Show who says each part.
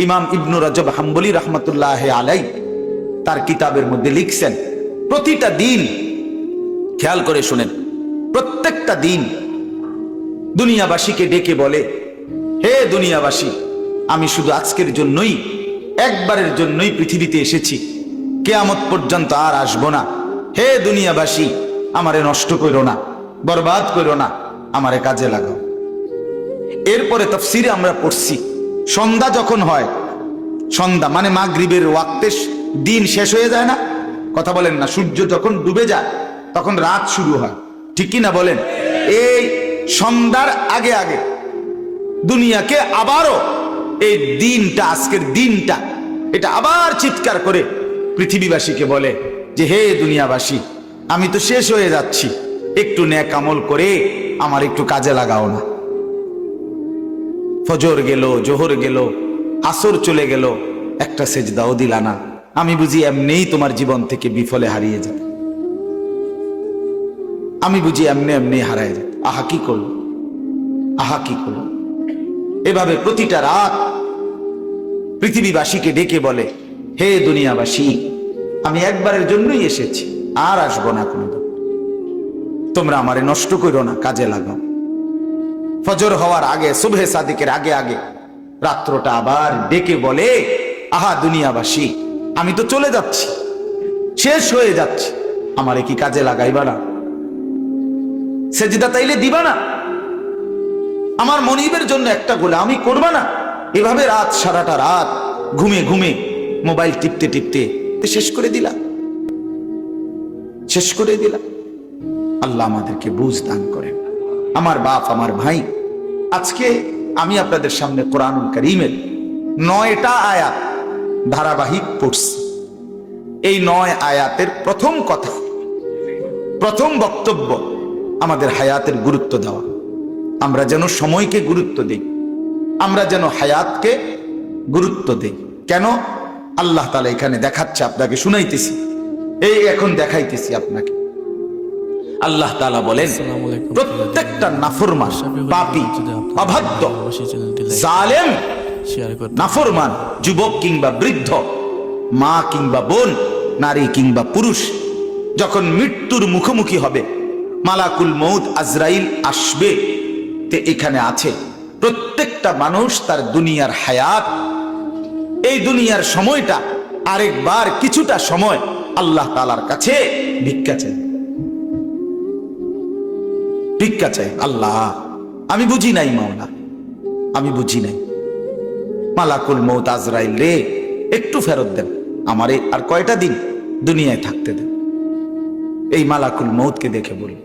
Speaker 1: ইমাম ইবনু রজব হাম্বলি রহমতুল্লাহ আলাই তার কিতাবের মধ্যে লিখছেন, প্রতিটা দিন, খেয়াল করে শুনেন, প্রত্যেকটা দিন দুনিয়াবাসীকে ডেকে বলে, হে দুনিয়াবাসী, আমি শুধু আজকের জন্যই, একবারের জন্যই পৃথিবীতে এসেছি, কিয়ামত পর্যন্ত আর আসবো না। হে দুনিয়াবাসী, আমারে নষ্ট করো না, বরবাদ করো না, আমারে কাজে লাগাও। এরপরে তাফসীরে আমরা পড়ছি, সন্ধ্যা যখন হয়, সন্ধ্যা মানে মাগরিবের ওয়াক্তে দিন শেষ হয়ে যায় না, কথা বলেন না, সূর্য যখন ডুবে যায় তখন রাত শুরু হয়, ঠিক কি না বলেন? এই সন্ধ্যার আগে আগে দুনিয়াকে আবারও এই দিনটা, আজকের দিনটা, এটা আবার চিৎকার করে পৃথিবীবাসীকে বলে যে, হে দুনিয়াবাসী, আমি তো শেষ হয়ে যাচ্ছি, একটু নেক আমল করে আমার একটু কাজে লাগাও না। ফজর গেল, জোহর গেল, আসর চলে গেল, একটা সেজদাও দিলা না, আমি বুঝি এমনিই তোমার জীবন থেকে বিফলে হারিয়ে যাবে, আমি বুঝি এমনি এমনি হারায় যাবে। আহা কি করলো, আহা কি করলো। এভাবে প্রতিটা রাত পৃথিবীবাসীকে ডেকে বলে, হে দুনিয়াবাসী, আমি একবারের জন্যই এসেছি, আর আসবো না কোনোদিন, তোমরা আমারে নষ্ট করো না, কাজে লাগাও। ফজর হওয়ার আগে, সুবহে সাদিকের আগে আগে রাত্রটা আবার ডেকে বলে, আহা দুনিয়াবাসী, আমি তো চলে যাচ্ছি, শেষ হয়ে যাচ্ছি, আমারে কি কাজে লাগাইবা না? সেজদা তাইলে দিবা না? আমার মনিবের জন্য একটা গোলামি করবা না? এভাবে রাত, সারাটা রাত ঘুমে ঘুমে মোবাইল টিপতে টিপতে শেষ করে দিলা, শেষ করে দিলা। আল্লাহ আমাদেরকে বুঝ দান করেন। আমার বাপ, আমার ভাই, আজকে আমি আপনাদের সামনে কোরআনুল কারীমের 9টা আয়াত ধারাবাহিক পড়ছি। এই 9 আয়াতের প্রথম কথা, প্রথম বক্তব্য, আমাদের হায়াতের গুরুত্ব দেওয়া। আমরা যেন সময়কে গুরুত্ব দিই, আমরা যেন হায়াতকে গুরুত্ব দিই। কেন? আল্লাহ তাআলা এখানে দেখাচ্ছে, আপনাকে শুনাইতেছি, এই এখন দেখাইতেছি আপনাকে। আল্লাহ তাআলা বলেন, প্রত্যেকটা নাফরমান, পাপী, অবাধ্য, জালেম, নাফরমান, যুবক কিংবা বৃদ্ধ, মা কিংবা বোন, নারী কিংবা পুরুষ, যখন মৃত্যুর মুখোমুখি হবে, মালাকুল মউত আজরাইল আসবে, তে এখানে আছে প্রত্যেকটা মানুষ তার দুনিয়ার হায়াত, এই দুনিয়ার সময়টা আরেকবার কিছুটা সময় আল্লাহ তাআলার কাছে ভিক্ষা চায়, ভিক্ষা চাই। আল্লাহ, আমি বুঝি নাই মাওলা, আমি বুঝি নাই, মালাকুল মউত আজরাইল রে, একটু ফেরত দেন, আমারে আর কয়টা দিন দুনিয়ায় থাকতে দেন। এই মালাকুল মউতকে দেখে বলি,